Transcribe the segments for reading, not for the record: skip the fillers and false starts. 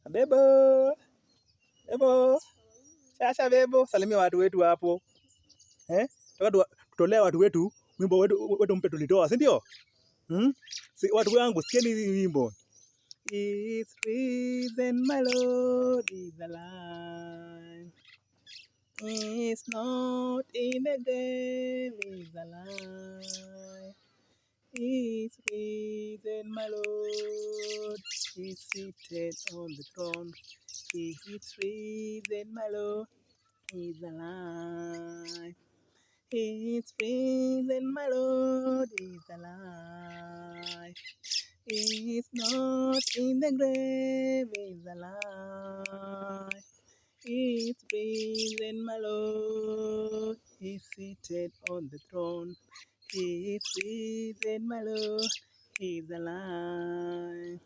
Bebo. Bebo. Sasa Bebo, salimia watu wetu hapo. Tutolea watu wetu wimbo wetu mpe tulitoa, si ndio? Watu wangu sikieni wimbo. Is risen, my Lord is alive. Is not in the grave, is alive. Is risen, my Lord is seated on the throne. He is risen, my Lord is alive. He is risen, my Lord is alive. He is not in the grave, is alive. He is risen, my Lord is seated on the throne. He is risen, my Lord is alive.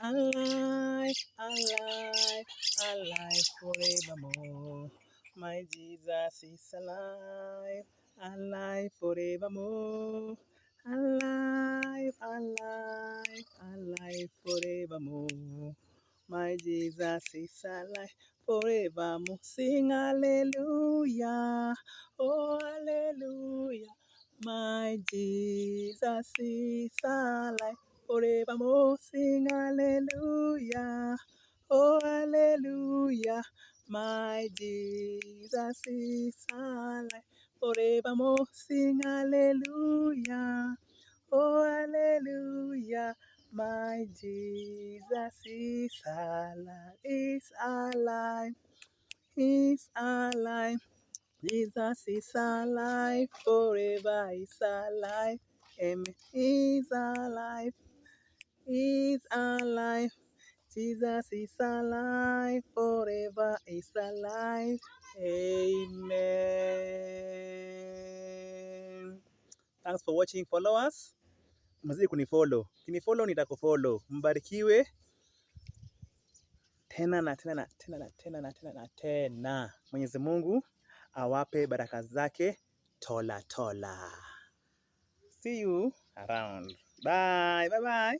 Alive, alive, alive forevermore. My Jesus is alive, alive forevermore. Alive, alive, alive forevermore. My Jesus is alive forevermore. Sing hallelujah, oh hallelujah. My Jesus is alive forevermore. Sing hallelujah, oh hallelujah. My Jesus is alive forevermore. Sing hallelujah, oh hallelujah. My Jesus is alive, is alive, is alive. Jesus is alive, forever is alive. Amen. He's alive, he's alive. Jesus is alive, forever is alive. Amen. Thanks for watching. Follow us. Mzidi kunifollow. Kinifollow nitakufollow. Mbarikiwe tena na tena na tena na tena na tena na tena. Mwenyezi Mungu awape baraka zake tola tola. See you around. Bye. Bye bye.